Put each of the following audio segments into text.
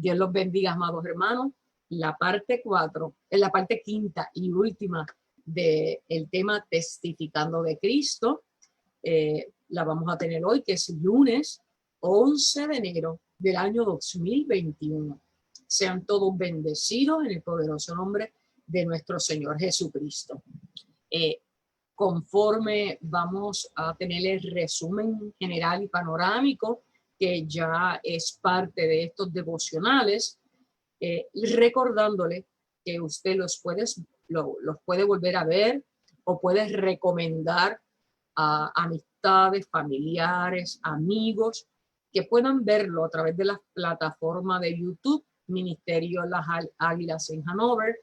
Dios los bendiga, amados hermanos. La parte 4, en la parte quinta y última del tema Testificando de Cristo, la vamos a tener hoy, que es lunes 11 de enero del año 2021. Sean todos bendecidos en el poderoso nombre de nuestro Señor Jesucristo. Conforme vamos a tener el resumen general y panorámico, que ya es parte de estos devocionales, recordándole que usted los puede volver a ver o puede recomendar a amistades, familiares, amigos, que puedan verlo a través de la plataforma de YouTube, Ministerio Las Águilas en Hanover,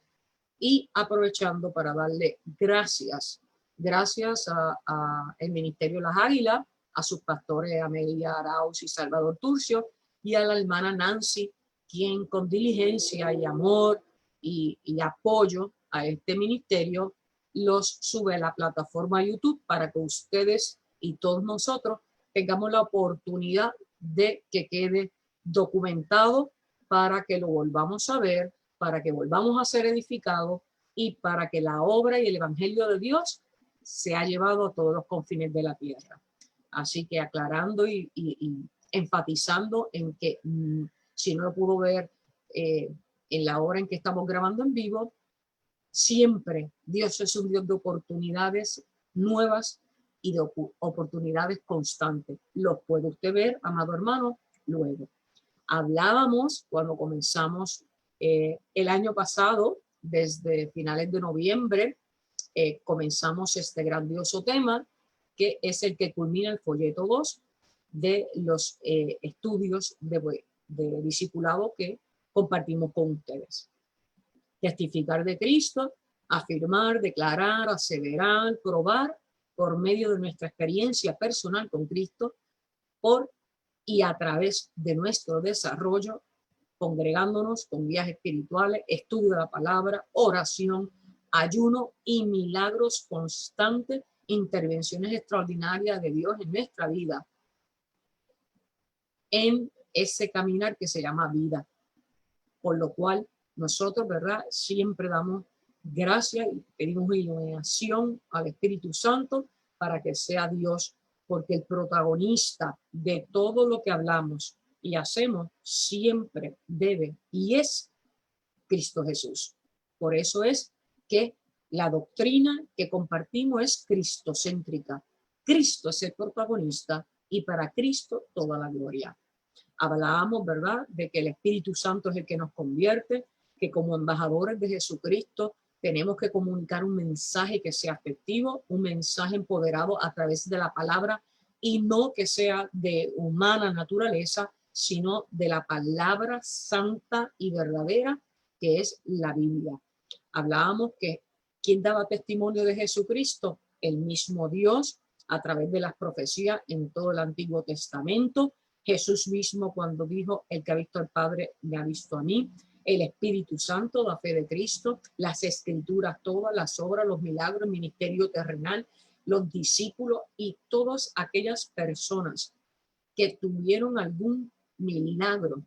y aprovechando para darle gracias a el Ministerio Las Águilas, a sus pastores Amelia Arauz y Salvador Turcio, y a la hermana Nancy, quien con diligencia y amor y apoyo a este ministerio los sube a la plataforma YouTube para que ustedes y todos nosotros tengamos la oportunidad de que quede documentado, para que lo volvamos a ver, para que volvamos a ser edificados y para que la obra y el evangelio de Dios se ha llevado a todos los confines de la tierra. Así que aclarando y enfatizando en que si no lo pudo ver en la hora en que estamos grabando en vivo, siempre Dios es un Dios de oportunidades nuevas y de oportunidades constantes. Los puede usted ver, amado hermano, luego. Hablábamos cuando comenzamos el año pasado, desde finales de noviembre, comenzamos este grandioso tema, que es el que culmina el folleto 2 de los estudios de discipulado que compartimos con ustedes. Testificar de Cristo, afirmar, declarar, aseverar, probar por medio de nuestra experiencia personal con Cristo, por y a través de nuestro desarrollo, congregándonos con guías espirituales, estudio de la palabra, oración, ayuno y milagros constantes, intervenciones extraordinarias de Dios en nuestra vida, en ese caminar que se llama vida. Por lo cual nosotros, ¿verdad?, siempre damos gracias y pedimos iluminación al Espíritu Santo para que sea Dios, porque el protagonista de todo lo que hablamos y hacemos siempre debe y es Cristo Jesús. Por eso es que la doctrina que compartimos es cristocéntrica. Cristo es el protagonista y para Cristo toda la gloria. Hablábamos, ¿verdad?, de que el Espíritu Santo es el que nos convierte, que como embajadores de Jesucristo tenemos que comunicar un mensaje que sea efectivo, un mensaje empoderado a través de la palabra y no que sea de humana naturaleza, sino de la palabra santa y verdadera que es la Biblia. Hablábamos que ¿quién daba testimonio de Jesucristo? El mismo Dios a través de las profecías en todo el Antiguo Testamento. Jesús mismo cuando dijo, el que ha visto al Padre me ha visto a mí. El Espíritu Santo, la fe de Cristo, las escrituras, todas las obras, los milagros, el ministerio terrenal, los discípulos y todas aquellas personas que tuvieron algún milagro,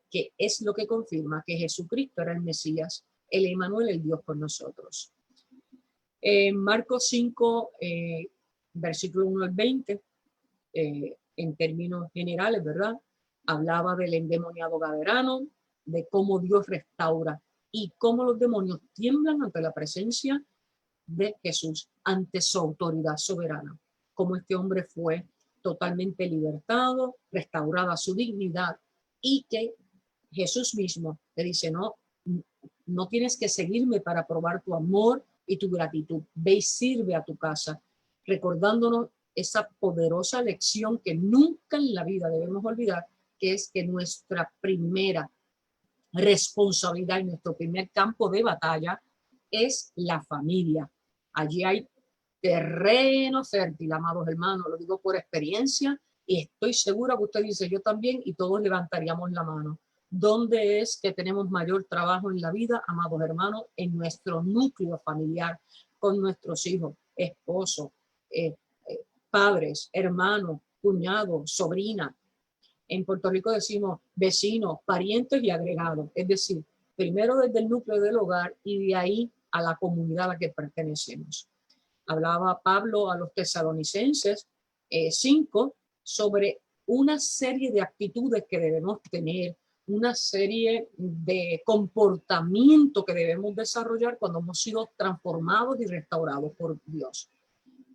que es lo que confirma que Jesucristo era el Mesías, el Emmanuel, el Dios con nosotros. Marcos 5, versículo 1 al 20, en términos generales, ¿verdad?, hablaba del endemoniado gadareno, de cómo Dios restaura y cómo los demonios tiemblan ante la presencia de Jesús, ante su autoridad soberana, cómo este hombre fue totalmente libertado, restaurada su dignidad, y que Jesús mismo le dice, no tienes que seguirme para probar tu amor y tu gratitud, ve y sirve a tu casa, recordándonos esa poderosa lección que nunca en la vida debemos olvidar, que es que nuestra primera responsabilidad y nuestro primer campo de batalla es la familia. Allí hay terreno fértil, amados hermanos, lo digo por experiencia y estoy segura que usted dice yo también y todos levantaríamos la mano. ¿Dónde es que tenemos mayor trabajo en la vida, amados hermanos? En nuestro núcleo familiar, con nuestros hijos, esposos, padres, hermanos, cuñados, sobrinas. En Puerto Rico decimos vecinos, parientes y agregados. Es decir, primero desde el núcleo del hogar y de ahí a la comunidad a la que pertenecemos. Hablaba Pablo a los tesalonicenses 5 sobre una serie de actitudes que debemos tener, una serie de comportamientos que debemos desarrollar cuando hemos sido transformados y restaurados por Dios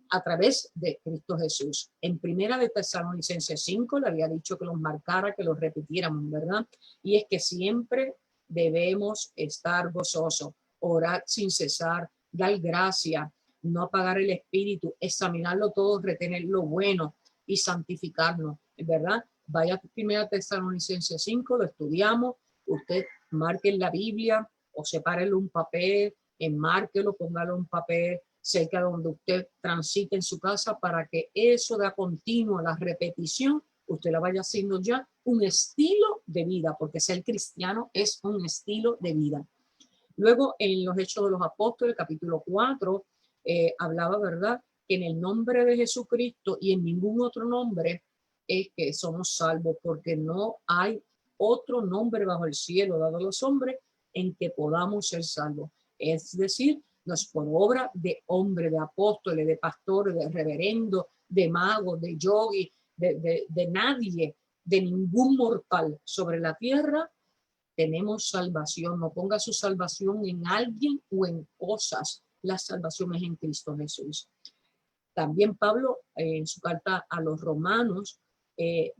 a través de Cristo Jesús. En primera de Tesalonicenses 5 le había dicho que los marcara, que los repitiéramos, ¿verdad? Y es que siempre debemos estar gozosos, orar sin cesar, dar gracia, no apagar el espíritu, examinarlo todo, retener lo bueno y santificarnos, ¿verdad? Vaya a primera Tesalonicenses 5, lo estudiamos, usted marque en la Biblia o sepárelo un papel, enmárquelo, póngalo en papel, cerca de donde usted transite en su casa para que eso de a continuo, la repetición, usted la vaya haciendo ya un estilo de vida, porque ser cristiano es un estilo de vida. Luego en los Hechos de los Apóstoles, capítulo 4, hablaba, ¿verdad?, que en el nombre de Jesucristo y en ningún otro nombre es que somos salvos, porque no hay otro nombre bajo el cielo dado a los hombres en que podamos ser salvos. Es decir, no es por obra de hombre, de apóstoles, de pastores, de reverendo, de magos, de yogi, de nadie, de ningún mortal sobre la tierra. Tenemos salvación. No ponga su salvación en alguien o en cosas. La salvación es en Cristo Jesús. También Pablo, en su carta a los romanos, él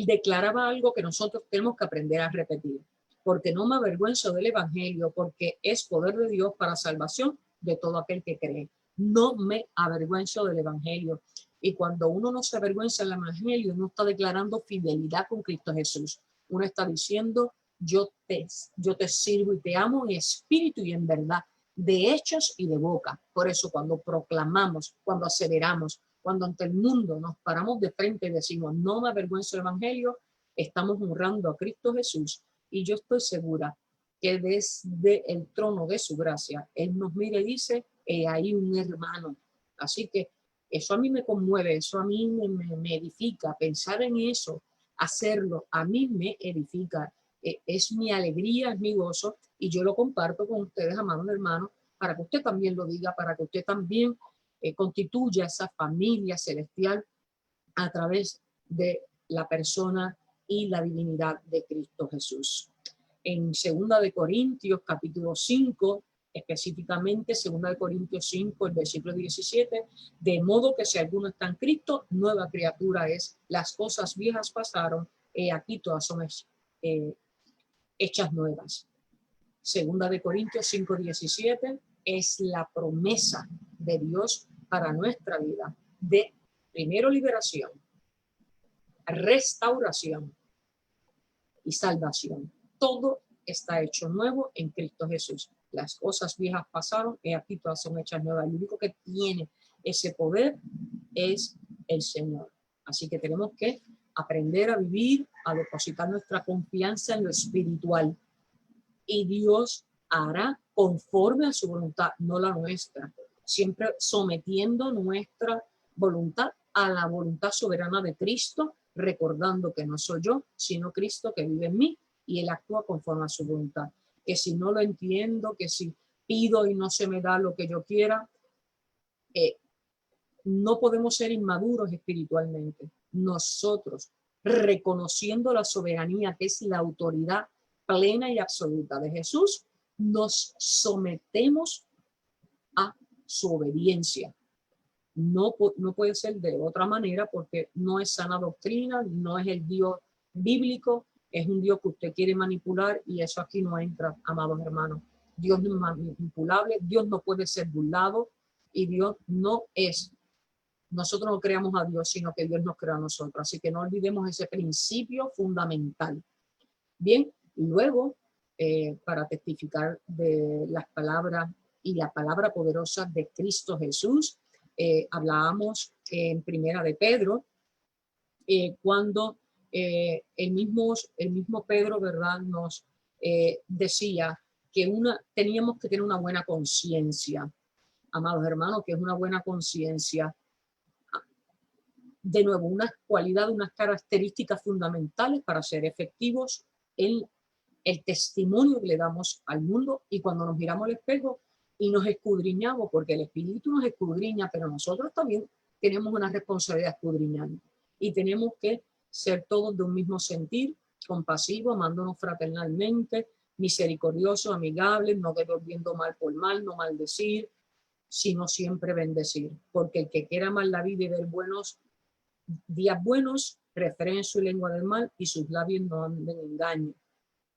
declaraba algo que nosotros tenemos que aprender a repetir. Porque no me avergüenzo del evangelio, porque es poder de Dios para salvación de todo aquel que cree. No me avergüenzo del evangelio. Y cuando uno no se avergüenza del evangelio, uno está declarando fidelidad con Cristo Jesús. Uno está diciendo, yo te sirvo y te amo en espíritu y en verdad, de hechos y de boca. Por eso cuando proclamamos, cuando aseveramos, cuando ante el mundo nos paramos de frente y decimos, no me avergüenzo del evangelio, estamos honrando a Cristo Jesús. Y yo estoy segura que desde el trono de su gracia, Él nos mira y dice, ahí un hermano. Así que eso a mí me conmueve, eso a mí me edifica, pensar en eso, hacerlo, a mí me edifica. Es mi alegría, es mi gozo, y yo lo comparto con ustedes, amados hermanos, para que usted también lo diga, para que usted también constituya esa familia celestial a través de la persona y la divinidad de Cristo Jesús. En 2 de Corintios, capítulo 5, específicamente 2 de Corintios 5, el versículo 17, de modo que si alguno está en Cristo, nueva criatura es, las cosas viejas pasaron, aquí todas son hechas nuevas. 2 de Corintios 5, 17 es la promesa de Dios para nuestra vida de primero liberación, restauración y salvación. Todo está hecho nuevo en Cristo Jesús. Las cosas viejas pasaron y aquí todas son hechas nuevas. El único que tiene ese poder es el Señor. Así que tenemos que aprender a vivir, a depositar nuestra confianza en lo espiritual. Y Dios hará conforme a su voluntad, no la nuestra. Siempre sometiendo nuestra voluntad a la voluntad soberana de Cristo, recordando que no soy yo, sino Cristo que vive en mí y Él actúa conforme a su voluntad. Que si no lo entiendo, que si pido y no se me da lo que yo quiera, no podemos ser inmaduros espiritualmente. Nosotros, reconociendo la soberanía que es la autoridad plena y absoluta de Jesús, nos sometemos a su obediencia. No puede ser de otra manera porque no es sana doctrina, no es el Dios bíblico, es un Dios que usted quiere manipular y eso aquí no entra, amados hermanos. Dios no es manipulable, Dios no puede ser burlado y Dios no es. Nosotros no creamos a Dios, sino que Dios nos crea a nosotros. Así que no olvidemos ese principio fundamental. Bien, luego, para testificar de las palabras y la palabra poderosa de Cristo Jesús, hablábamos en primera de Pedro, cuando el mismo Pedro, ¿verdad?, nos decía que teníamos que tener una buena conciencia. Amados hermanos, que es una buena conciencia. de nuevo, unas cualidades, unas características fundamentales para ser efectivos en el testimonio que le damos al mundo. Y cuando nos miramos al espejo y nos escudriñamos, porque el Espíritu nos escudriña, pero nosotros también tenemos una responsabilidad escudriñando. Y tenemos que ser todos de un mismo sentir, compasivo, amándonos fraternalmente, misericordiosos, amigables, no devolviendo mal por mal, no maldecir, sino siempre bendecir. Porque el que quiera mal la vida y ver buenos días buenos, refrene su lengua del mal y sus labios no anden en engaño,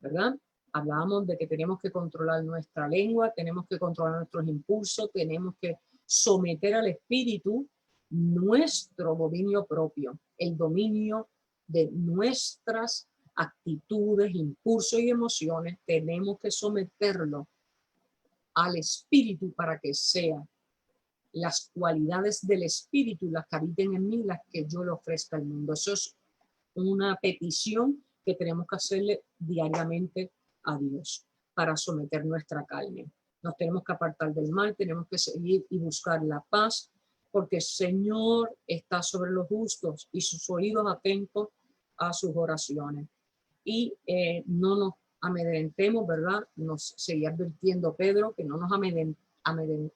¿verdad? Hablábamos de que tenemos que controlar nuestra lengua, tenemos que controlar nuestros impulsos, tenemos que someter al espíritu nuestro dominio propio, el dominio de nuestras actitudes, impulsos y emociones. Tenemos que someterlo al espíritu para que sea las cualidades del espíritu las que habiten en mí, las que yo le ofrezca al mundo. Eso es una petición que tenemos que hacerle diariamente a Dios para someter nuestra carne. Nos tenemos que apartar del mal, tenemos que seguir y buscar la paz, porque el Señor está sobre los justos y sus oídos atentos a sus oraciones. Y no nos amedrentemos, ¿verdad? Nos seguía advirtiendo Pedro que no nos amedrentemos.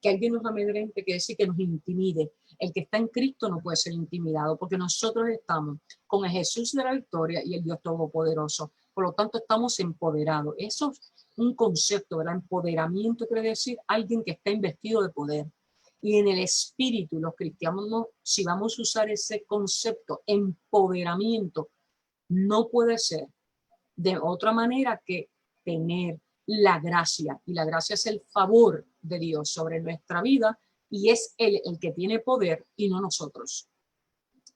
Que alguien nos amedrente quiere decir que nos intimide. El que está en Cristo no puede ser intimidado porque nosotros estamos con el Jesús de la victoria y el Dios Todopoderoso. Por lo tanto, estamos empoderados. Eso es un concepto, ¿verdad? Empoderamiento quiere decir alguien que está investido de poder. Y en el espíritu, los cristianos, no, si vamos a usar ese concepto, empoderamiento, no puede ser de otra manera que tener la gracia. Y la gracia es el favor de Dios sobre nuestra vida y es Él el que tiene poder y no nosotros.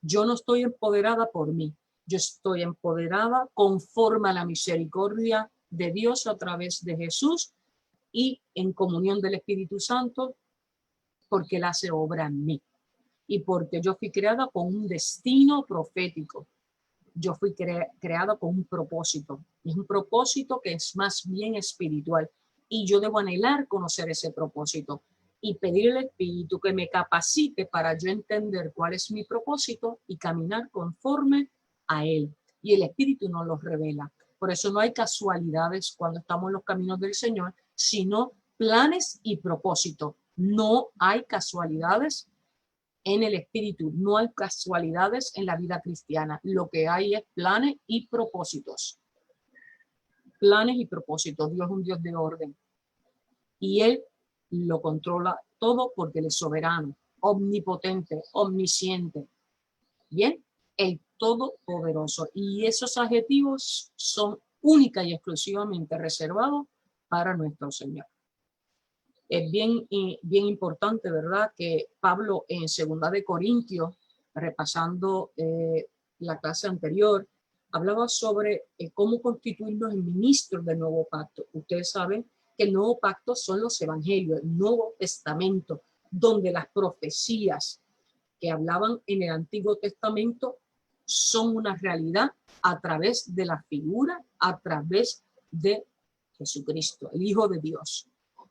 Yo no estoy empoderada por mí. Yo estoy empoderada conforme a la misericordia de Dios a través de Jesús y en comunión del Espíritu Santo, porque Él hace obra en mí. Y porque yo fui creada con un destino profético. Yo fui creada con un propósito. Es un propósito que es más bien espiritual. Y yo debo anhelar conocer ese propósito y pedir al Espíritu que me capacite para yo entender cuál es mi propósito y caminar conforme a Él. Y el Espíritu nos lo revela. Por eso no hay casualidades cuando estamos en los caminos del Señor, sino planes y propósitos. No hay casualidades en el espíritu, no hay casualidades en la vida cristiana. Lo que hay es planes y propósitos. Planes y propósitos. Dios es un Dios de orden. Y Él lo controla todo porque Él es soberano, omnipotente, omnisciente. Bien, el todopoderoso. Y esos adjetivos son única y exclusivamente reservados para nuestro Señor. Es bien importante, ¿verdad? Que Pablo en 2 de Corintios, repasando la clase anterior, hablaba sobre cómo constituirnos en ministros del nuevo pacto. Ustedes saben que el nuevo pacto son los evangelios, el Nuevo Testamento, donde las profecías que hablaban en el Antiguo Testamento son una realidad a través de la figura, a través de Jesucristo, el Hijo de Dios.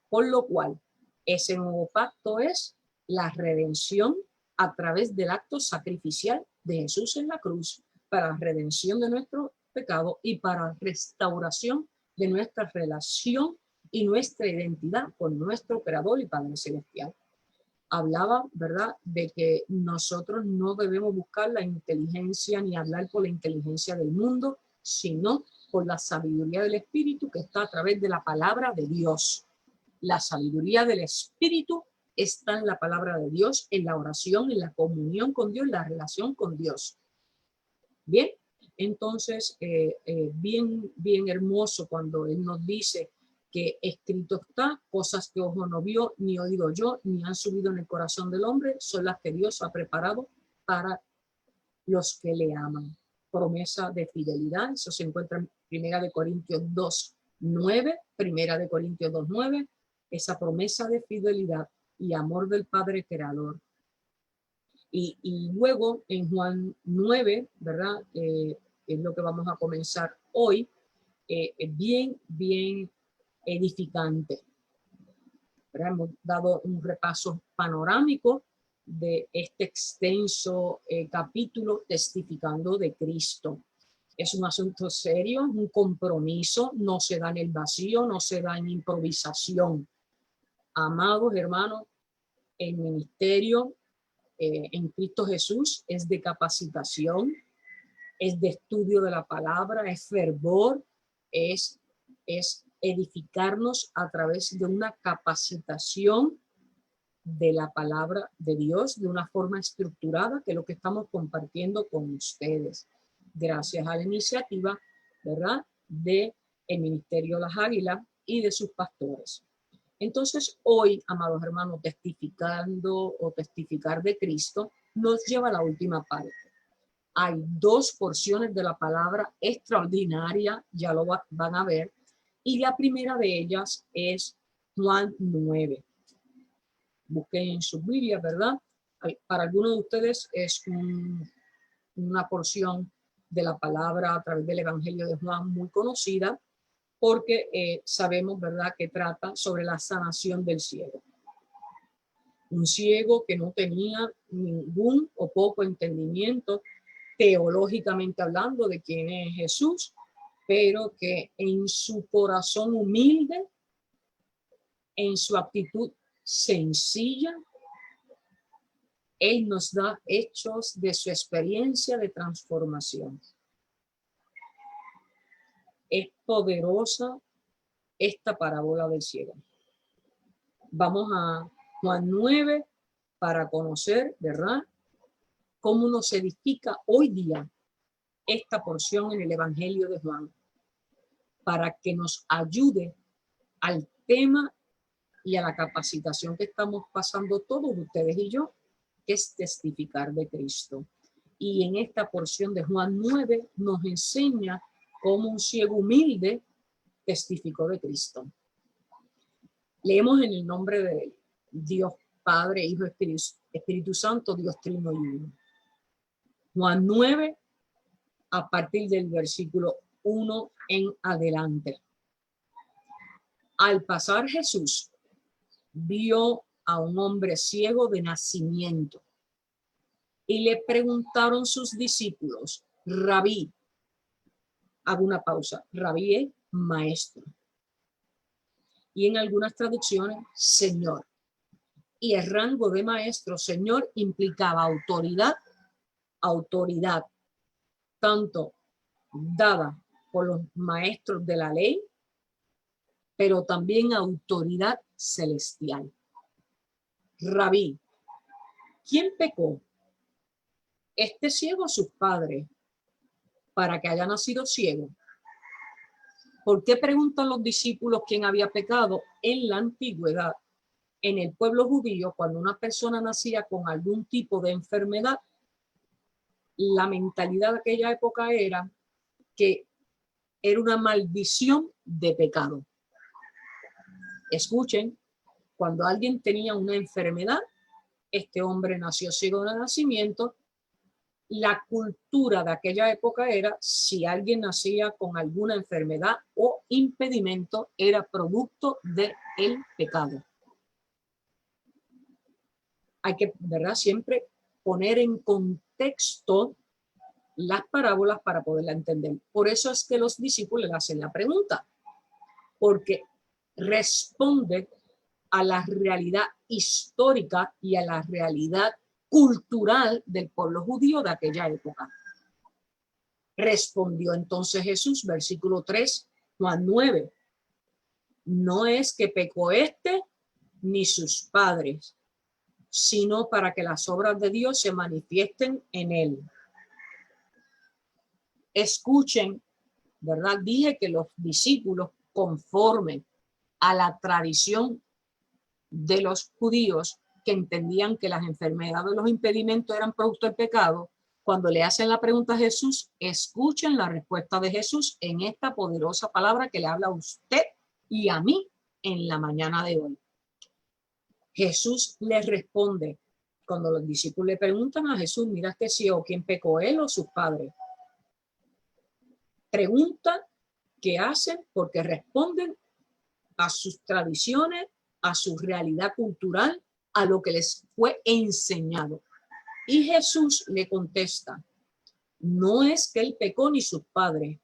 Por lo cual, ese nuevo pacto es la redención a través del acto sacrificial de Jesús en la cruz para la redención de nuestro pecado y para restauración de nuestra relación y nuestra identidad con nuestro Creador y Padre Celestial. Hablaba, ¿verdad?, de que nosotros no debemos buscar la inteligencia ni hablar por la inteligencia del mundo, sino por la sabiduría del Espíritu que está a través de la palabra de Dios. La sabiduría del Espíritu está en la palabra de Dios, en la oración, en la comunión con Dios, en la relación con Dios. Bien, entonces, bien hermoso cuando Él nos dice que escrito está, cosas que ojo no vio, ni oído yo, ni han subido en el corazón del hombre, son las que Dios ha preparado para los que le aman. Promesa de fidelidad, eso se encuentra en 1 Corintios 2:9, 1 Corintios 2:9, esa promesa de fidelidad y amor del Padre Creador. Y luego en Juan 9, ¿verdad? Es lo que vamos a comenzar hoy, bien edificante. ¿Verdad? Hemos dado un repaso panorámico de este extenso capítulo testificando de Cristo. Es un asunto serio, un compromiso, no se da en el vacío, no se da en improvisación. Amados hermanos, el ministerio en Cristo Jesús es de capacitación, es de estudio de la palabra, es fervor, es edificarnos a través de una capacitación de la palabra de Dios de una forma estructurada, que es lo que estamos compartiendo con ustedes. Gracias a la iniciativa, ¿verdad?, de el Ministerio Las Águilas y de sus pastores. Entonces, hoy, amados hermanos, testificando o testificar de Cristo, nos lleva a la última parte. Hay dos porciones de la palabra extraordinaria, ya lo van a ver, y la primera de ellas es Juan 9. Busquen en su Biblia, ¿verdad? Para algunos de ustedes es una porción de la palabra a través del Evangelio de Juan muy conocida, porque sabemos, ¿verdad?, que trata sobre la sanación del ciego. Un ciego que no tenía ningún o poco entendimiento teológicamente hablando de quién es Jesús, pero que en su corazón humilde, en su actitud sencilla, Él nos da hechos de su experiencia de transformación. Es poderosa esta parábola del ciego. Vamos a Juan 9 para conocer, ¿verdad?, cómo nos edifica hoy día esta porción en el Evangelio de Juan, para que nos ayude al tema y a la capacitación que estamos pasando todos ustedes y yo, que es testificar de Cristo. Y en esta porción de Juan 9 nos enseña cómo un ciego humilde testificó de Cristo. Leemos en el nombre de Dios Padre, Hijo, Espíritu Santo, Dios Trino y Uno. Juan 9, a partir del versículo 1 en adelante. Al pasar Jesús, vio a un hombre ciego de nacimiento y le preguntaron sus discípulos: Rabí, hago una pausa, Rabí es maestro, y en algunas traducciones Señor, y el rango de maestro, Señor, implicaba autoridad tanto dada por los maestros de la ley, pero también autoridad celestial. Rabí, ¿quién pecó? ¿Este ciego o sus padres para que haya nacido ciego? ¿Por qué preguntan los discípulos quién había pecado? En la antigüedad, en el pueblo judío, cuando una persona nacía con algún tipo de enfermedad, la mentalidad de aquella época era que era una maldición de pecado. Escuchen, cuando alguien tenía una enfermedad, este hombre nació ciego de nacimiento, la cultura de aquella época era, si alguien nacía con alguna enfermedad o impedimento, era producto del pecado. Hay que, ¿verdad?, siempre poner en contexto las parábolas para poderla entender. Por eso es que los discípulos le hacen la pregunta, porque responde a la realidad histórica y a la realidad cultural del pueblo judío de aquella época. Respondió entonces Jesús, versículo 3, Juan 9. No es que pecó este ni sus padres, sino para que las obras de Dios se manifiesten en él. Escuchen, ¿verdad? Dije que los discípulos, conforme a la tradición de los judíos, que entendían que las enfermedades, los impedimentos eran producto del pecado, cuando le hacen la pregunta a Jesús, escuchen la respuesta de Jesús en esta poderosa palabra que le habla a usted y a mí en la mañana de hoy. Jesús les responde, cuando los discípulos le preguntan a Jesús, mira este ciego, ¿quién pecó, él o sus padres? Pregunta que hacen porque responden a sus tradiciones, a su realidad cultural a lo que les fue enseñado. Y Jesús le contesta, no es que él pecó ni sus padres,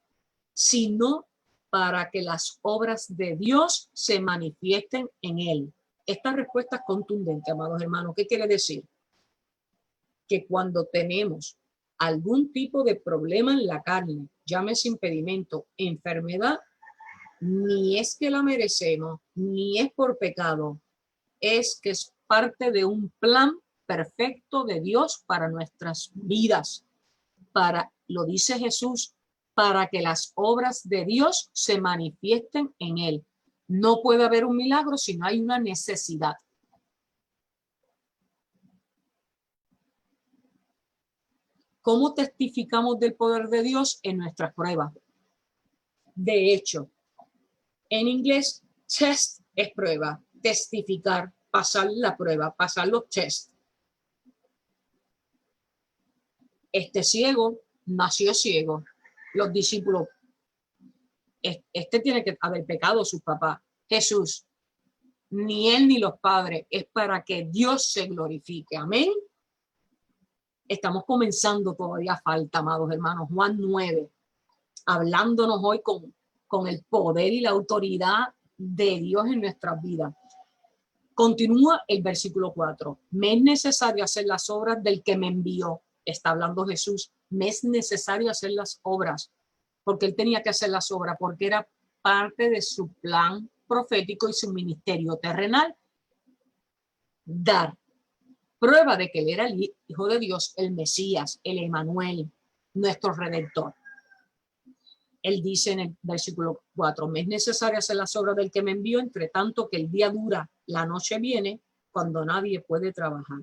sino para que las obras de Dios se manifiesten en él. Esta respuesta es contundente, amados hermanos. ¿Qué quiere decir? Que cuando tenemos algún tipo de problema en la carne, llámese impedimento, enfermedad, ni es que la merecemos, ni es por pecado, es que es parte de un plan perfecto de Dios para nuestras vidas. Lo dice Jesús, para que las obras de Dios se manifiesten en él. No puede haber un milagro si no hay una necesidad. ¿Cómo testificamos del poder de Dios? En nuestras pruebas. De hecho, en inglés, test es prueba, testificar, pasar la prueba, pasar los tests. Este ciego nació ciego. Los discípulos, este tiene que haber pecado sus papás. Jesús, ni él ni los padres, es para que Dios se glorifique. Amén. Estamos comenzando, todavía falta, amados hermanos. Juan 9, hablándonos hoy con el poder y la autoridad de Dios en nuestras vidas. Continúa el versículo 4. Me es necesario hacer las obras del que me envió. Está hablando Jesús. Me es necesario hacer las obras. Porque él tenía que hacer las obras, porque era parte de su plan profético y su ministerio terrenal. Dar prueba de que él era el Hijo de Dios, el Mesías, el Emmanuel, nuestro Redentor. Él dice en el versículo 4, me es necesario hacer las obras del que me envió, entre tanto que el día dura, la noche viene, cuando nadie puede trabajar.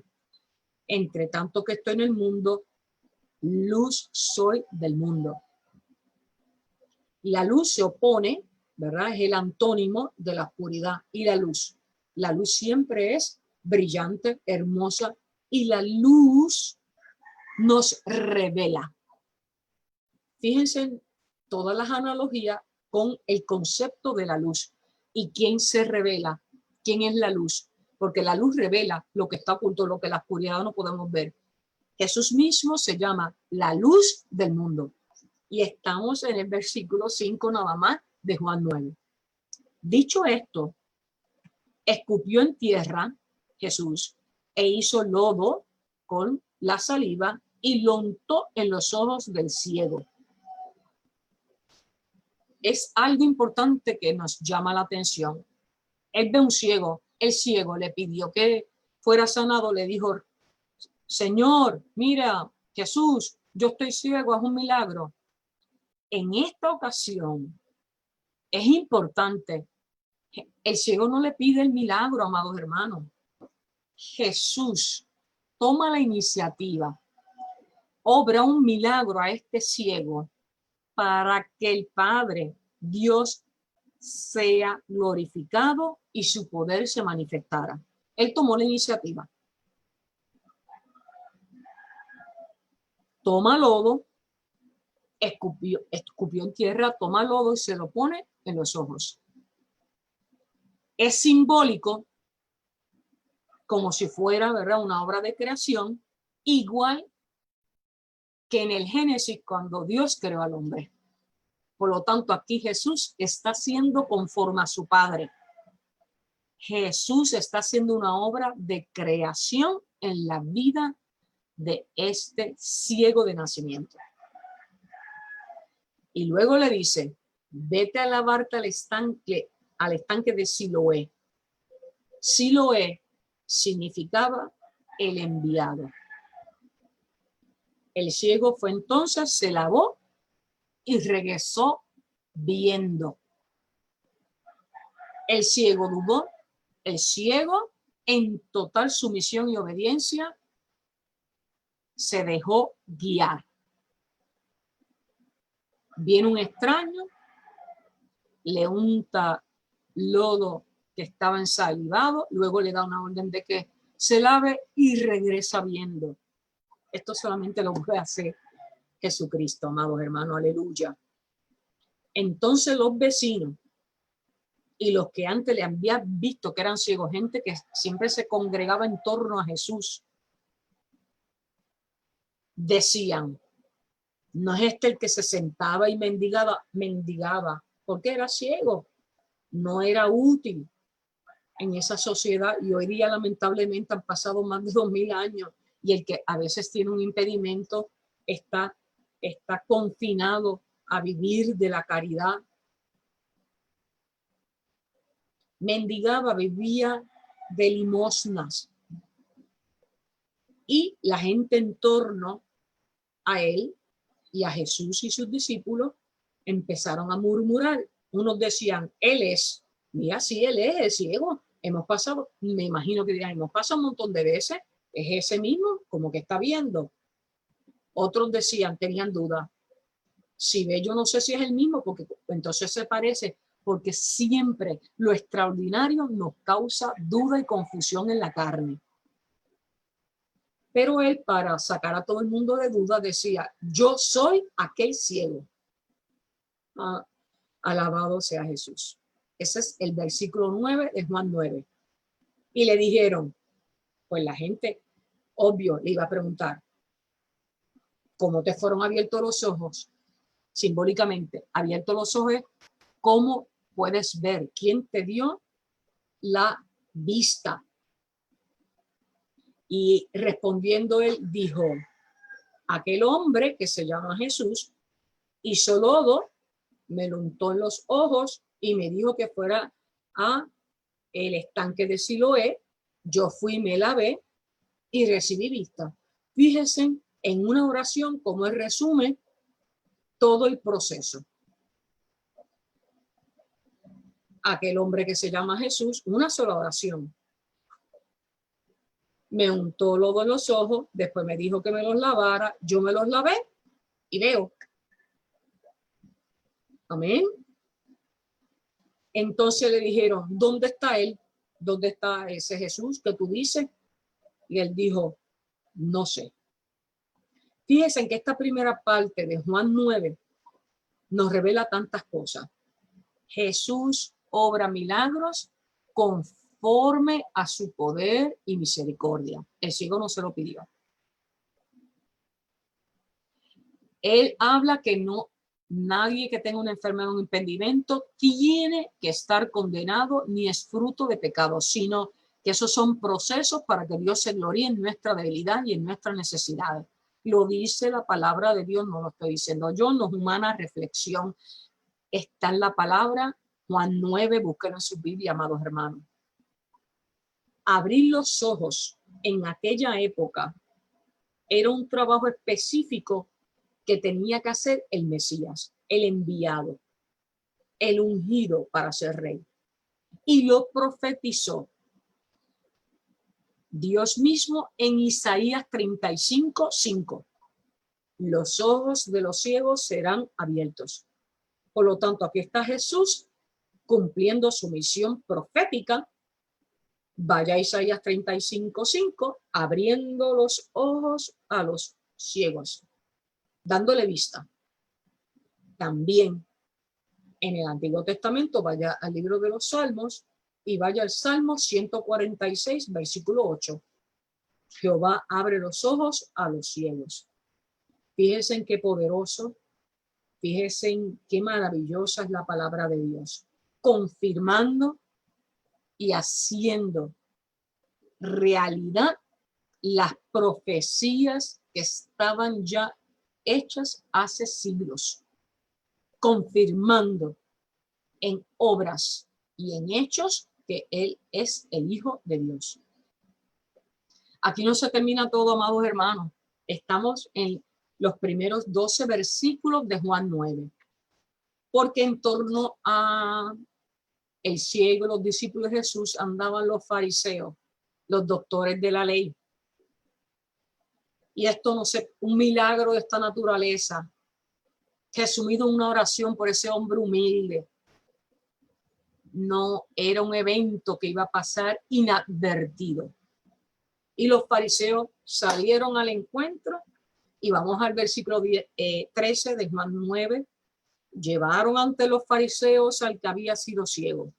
Entre tanto que estoy en el mundo, luz soy del mundo. La luz se opone, ¿verdad? Es el antónimo de la oscuridad y la luz. La luz siempre es brillante, hermosa, y la luz nos revela. Fíjense en todas las analogías con el concepto de la luz. ¿Y quién se revela? ¿Quién es la luz? Porque la luz revela lo que está oculto, lo que la oscuridad no podemos ver. Jesús mismo se llama la luz del mundo. Y estamos en el versículo 5 nada más de Juan 9. Dicho esto, escupió en tierra Jesús e hizo lodo con la saliva y lo untó en los ojos del ciego. Es algo importante que nos llama la atención. Él ve un ciego, el ciego le pidió que fuera sanado, le dijo, Señor, mira, Jesús, yo estoy ciego, haz un milagro. En esta ocasión es importante, el ciego no le pide el milagro, amados hermanos. Jesús toma la iniciativa, obra un milagro a este ciego para que el Padre, Dios, sea glorificado y su poder se manifestara. Él tomó la iniciativa. Toma lodo, escupió en tierra, toma lodo y se lo pone en los ojos. Es simbólico, como si fuera, ¿verdad?, una obra de creación, igual que en el Génesis cuando Dios creó al hombre. Por lo tanto, aquí Jesús está haciendo conforme a su Padre. Jesús está haciendo una obra de creación en la vida de este ciego de nacimiento. Y luego le dice, vete a lavarte al estanque de Siloé. Siloé significaba el enviado. El ciego fue entonces, se lavó y regresó viendo. El ciego dudó. El ciego, en total sumisión y obediencia, se dejó guiar. Viene un extraño, le unta lodo que estaba ensalivado, luego le da una orden de que se lave y regresa viendo. Esto solamente lo puede hacer Jesucristo, amados hermanos, aleluya. Entonces los vecinos Y los que antes le habían visto que eran ciegos, gente que siempre se congregaba en torno a Jesús, decían, no es este el que se sentaba y mendigaba, porque era ciego, no era útil en esa sociedad. Y hoy día lamentablemente han pasado más de 2000 años y el que a veces tiene un impedimento está confinado a vivir de la caridad. Mendigaba, vivía de limosnas. Y la gente en torno a él y a Jesús y sus discípulos empezaron a murmurar. Unos decían, él es, mira, sí, él es ciego. Hemos pasado, me imagino que dirán, hemos pasado un montón de veces, es ese mismo, como que está viendo. Otros decían, tenían duda. Si ve, yo no sé si es el mismo, porque entonces se parece, porque siempre lo extraordinario nos causa duda y confusión en la carne. Pero él, para sacar a todo el mundo de duda, decía, yo soy aquel ciego. Alabado sea Jesús. Ese es el versículo 9 de Juan 9. Y le dijeron, pues la gente, obvio, le iba a preguntar, ¿cómo te fueron abiertos los ojos? Simbólicamente, abiertos los ojos, ¿cómo puedes ver? ¿Quién te dio la vista? Y respondiendo él, dijo, aquel hombre que se llama Jesús hizo lodo, me lo untó en los ojos y me dijo que fuera a el estanque de Siloé. Yo fui, me lavé y recibí vista. Fíjense en una oración cómo él resume todo el proceso. Aquel hombre que se llama Jesús, una sola oración. Me untó lodo en los ojos, después me dijo que me los lavara, yo me los lavé y veo. Amén. Entonces le dijeron, ¿dónde está él? ¿Dónde está ese Jesús que tú dices? Y él dijo, no sé. Fíjense en que esta primera parte de Juan 9 nos revela tantas cosas. Jesús obra milagros conforme a su poder y misericordia. El ciego no se lo pidió. Él habla que no, nadie que tenga una enfermedad o un impedimento tiene que estar condenado ni es fruto de pecado, sino que esos son procesos para que Dios se gloríe en nuestra debilidad y en nuestras necesidades. Lo dice la palabra de Dios, no lo estoy diciendo yo, no es humana reflexión. Está en la palabra, Juan 9, búsquenlo en su Biblia, amados hermanos. Abrir los ojos en aquella época era un trabajo específico que tenía que hacer el Mesías, el enviado, el ungido para ser rey. Y lo profetizó Dios mismo en Isaías 35:5. Los ojos de los ciegos serán abiertos. Por lo tanto, aquí está Jesús cumpliendo su misión profética. Vaya a Isaías 35:5, abriendo los ojos a los ciegos, dándole vista. También en el Antiguo Testamento, vaya al libro de los Salmos y vaya al Salmo 146, versículo 8. Jehová abre los ojos a los ciegos. Fíjense en qué poderoso, fíjense en qué maravillosa es la palabra de Dios, confirmando y haciendo realidad las profecías que estaban ya hechas hace siglos, confirmando en obras y en hechos que Él es el Hijo de Dios. Aquí no se termina todo, amados hermanos. Estamos en los primeros 12 versículos de Juan 9. Porque en torno a el ciego, los discípulos de Jesús, andaban los fariseos, los doctores de la ley. Y esto no sé, un milagro de esta naturaleza, resumido en una oración por ese hombre humilde, no era un evento que iba a pasar inadvertido. Y los fariseos salieron al encuentro y vamos al versículo 13 de Juan 9. Llevaron ante los fariseos al que había sido ciego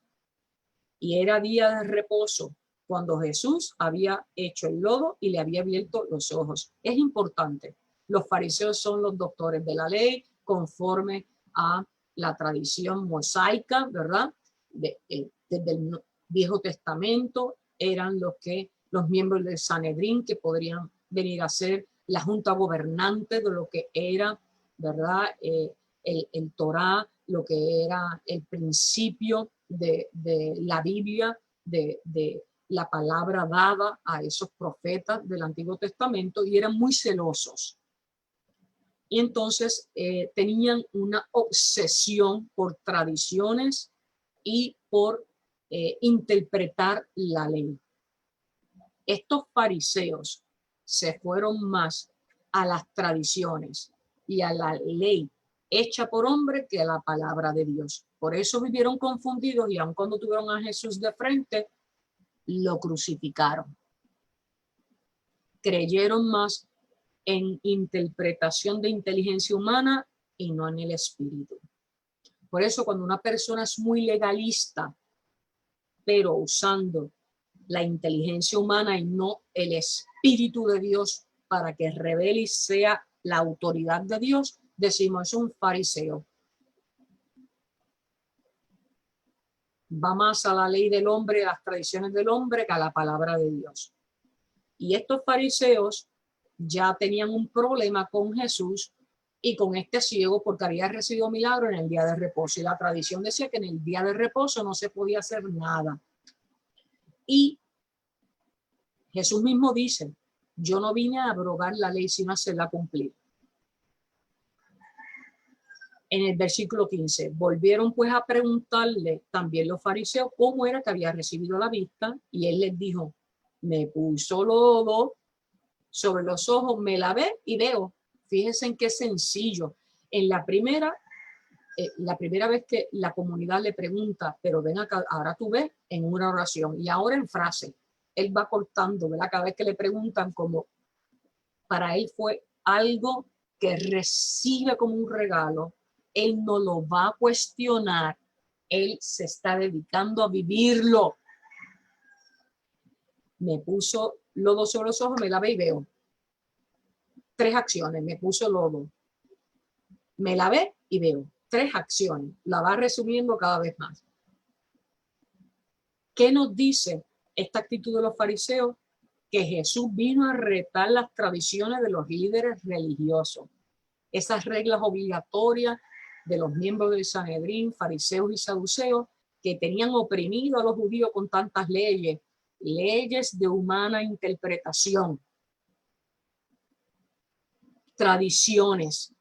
y era día de reposo cuando Jesús había hecho el lodo y le había abierto los ojos. Es importante. Los fariseos son los doctores de la ley conforme a la tradición mosaica, ¿verdad? Desde el Viejo Testamento eran los miembros del Sanedrín que podrían venir a ser la junta gobernante de lo que era, ¿verdad? El Torá, lo que era el principio de la Biblia, de la palabra dada a esos profetas del Antiguo Testamento, y eran muy celosos. Y entonces tenían una obsesión por tradiciones y por interpretar la ley. Estos fariseos se fueron más a las tradiciones y a la ley hecha por hombre que a la palabra de Dios. Por eso vivieron confundidos y aun cuando tuvieron a Jesús de frente, lo crucificaron. Creyeron más en interpretación de inteligencia humana y no en el espíritu. Por eso cuando una persona es muy legalista, pero usando la inteligencia humana y no el espíritu de Dios para que revele y sea la autoridad de Dios, decimos es un fariseo. Va más a la ley del hombre, a las tradiciones del hombre, que a la palabra de Dios. Y estos fariseos ya tenían un problema con Jesús y con este ciego porque había recibido milagro en el día de reposo. Y la tradición decía que en el día de reposo no se podía hacer nada. Y Jesús mismo dice, yo no vine a abrogar la ley sino a hacerla cumplir. En el versículo 15, volvieron pues a preguntarle también los fariseos cómo era que había recibido la vista, y él les dijo, me puso lodo sobre los ojos, me lavé y veo. Fíjense en qué sencillo. En la primera vez que la comunidad le pregunta, pero ven acá, ahora tú ves en una oración y ahora en frase. Él va cortando, ¿verdad? Cada vez que le preguntan, como para él fue algo que recibe como un regalo, él no lo va a cuestionar, él se está dedicando a vivirlo. Me puso lodo sobre los ojos, me lavé y veo. 3 acciones, me puso lodo, me lavé y veo. 3 acciones, la va resumiendo cada vez más. ¿Qué nos dice esta actitud de los fariseos? Que Jesús vino a retar las tradiciones de los líderes religiosos, esas reglas obligatorias de los miembros del Sanedrín, fariseos y saduceos, que tenían oprimido a los judíos con tantas leyes de humana interpretación, tradiciones.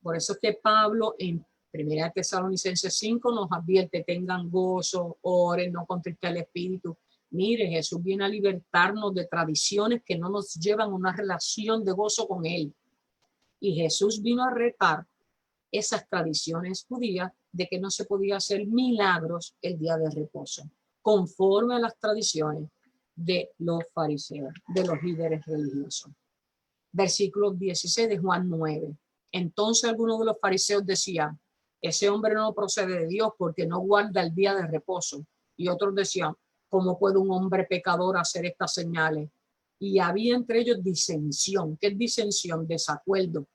Por eso es que Pablo en 1 Tesalonicenses 5 nos advierte, tengan gozo, oren, no contristen el espíritu. Mire, Jesús viene a libertarnos de tradiciones que no nos llevan a una relación de gozo con él. Y Jesús vino a retar esas tradiciones judías de que no se podía hacer milagros el día de reposo, conforme a las tradiciones de los fariseos, de los líderes religiosos. Versículo 16 de Juan 9. Entonces algunos de los fariseos decían, ese hombre no procede de Dios porque no guarda el día de reposo. Y otros decían, ¿cómo puede un hombre pecador hacer estas señales? Y había entre ellos disensión. ¿Qué es disensión? Desacuerdo.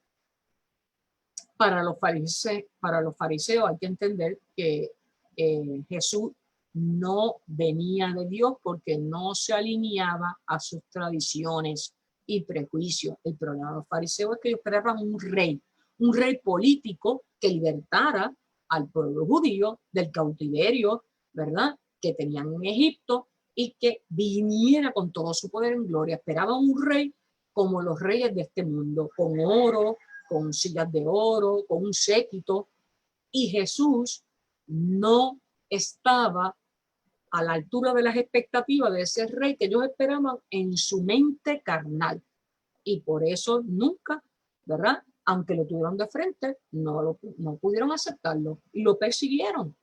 Para los fariseos hay que entender que Jesús no venía de Dios porque no se alineaba a sus tradiciones y prejuicios. El problema de los fariseos es que ellos esperaban un rey político que libertara al pueblo judío del cautiverio, ¿verdad?, que tenían en Egipto, y que viniera con todo su poder en gloria. Esperaban un rey como los reyes de este mundo, con oro, con sillas de oro, con un séquito, y Jesús no estaba a la altura de las expectativas de ese rey que ellos esperaban en su mente carnal. Y por eso nunca, ¿verdad?, aunque lo tuvieron de frente, no pudieron aceptarlo y lo persiguieron.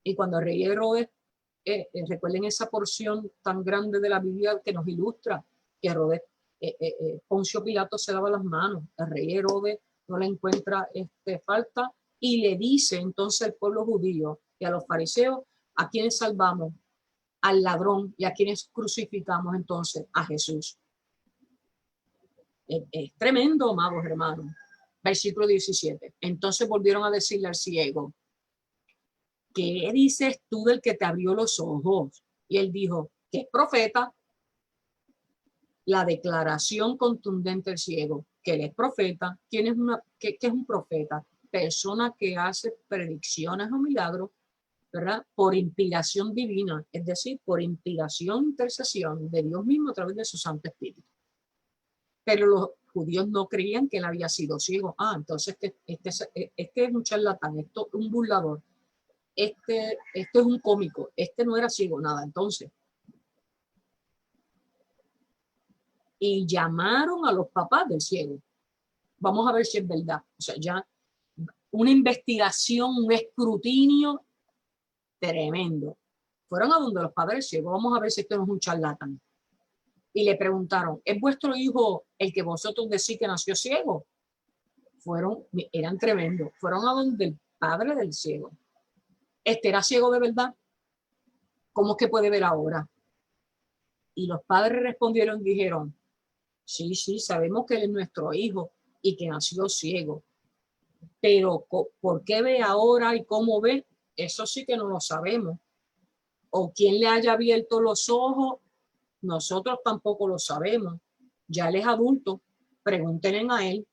Y cuando el rey Herodes, recuerden esa porción tan grande de la Biblia que nos ilustra, que Herodes, Poncio Pilato se lava las manos, el rey Herodes no le encuentra falta y le dice entonces al pueblo judío y a los fariseos, ¿A quiénes salvamos? Al ladrón. ¿Y a quiénes crucificamos entonces? A Jesús. Es tremendo, amados hermanos. Versículo 17. Entonces volvieron a decirle al ciego, ¿qué dices tú del que te abrió los ojos? Y él dijo, que es profeta. La declaración contundente del ciego, que él es profeta. ¿Quién es qué es un profeta? Persona que hace predicciones o milagros, ¿verdad? Por inspiración divina, es decir, por inspiración, intercesión de Dios mismo a través de su Santo Espíritu. Pero los judíos no creían que él había sido ciego. Entonces este es un charlatán, esto es un burlador, esto es un cómico, no era ciego, nada. Entonces, y llamaron a los papás del ciego. Vamos a ver si es verdad. O sea, ya una investigación, un escrutinio tremendo. Fueron a donde los padres del ciego. Vamos a ver si esto no es un charlatán. Y le preguntaron, ¿es vuestro hijo el que vosotros decís que nació ciego? Eran tremendos. Fueron a donde el padre del ciego. ¿Era ciego de verdad? ¿Cómo es que puede ver ahora? Y los padres respondieron, dijeron, sí, sabemos que él es nuestro hijo y que nació ciego. Pero ¿por qué ve ahora y cómo ve? Eso sí que no lo sabemos. O quién le haya abierto los ojos, nosotros tampoco lo sabemos. Ya él es adulto, pregúntenle a él.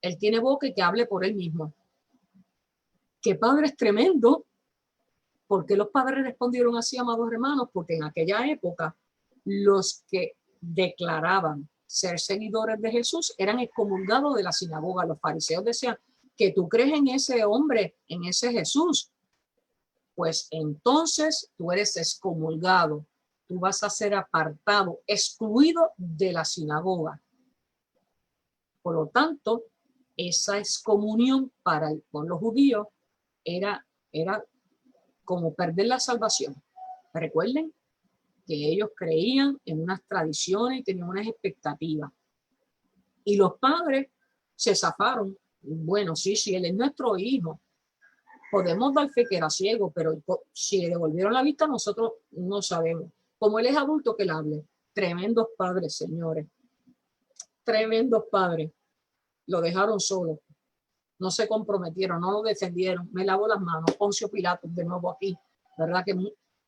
Él tiene boca y que hable por él mismo. ¡Qué padre es tremendo! ¿Por qué los padres respondieron así, amados hermanos? Porque en aquella época los que declaraban ser seguidores de Jesús eran excomulgados de la sinagoga. Los fariseos decían que tú crees en ese hombre, en ese Jesús, pues entonces tú eres excomulgado, tú vas a ser apartado, excluido de la sinagoga. Por lo tanto, esa excomunión con los judíos era como perder la salvación. Recuerden que ellos creían en unas tradiciones y tenían unas expectativas. Y los padres se zafaron. Bueno, sí, él es nuestro hijo. Podemos dar fe que era ciego, pero si le devolvieron la vista, nosotros no sabemos. Como él es adulto, que él hable. Tremendos padres, señores. Tremendos padres. Lo dejaron solo. No se comprometieron, no lo defendieron. Me lavo las manos. Poncio Pilato, de nuevo aquí. ¿Verdad que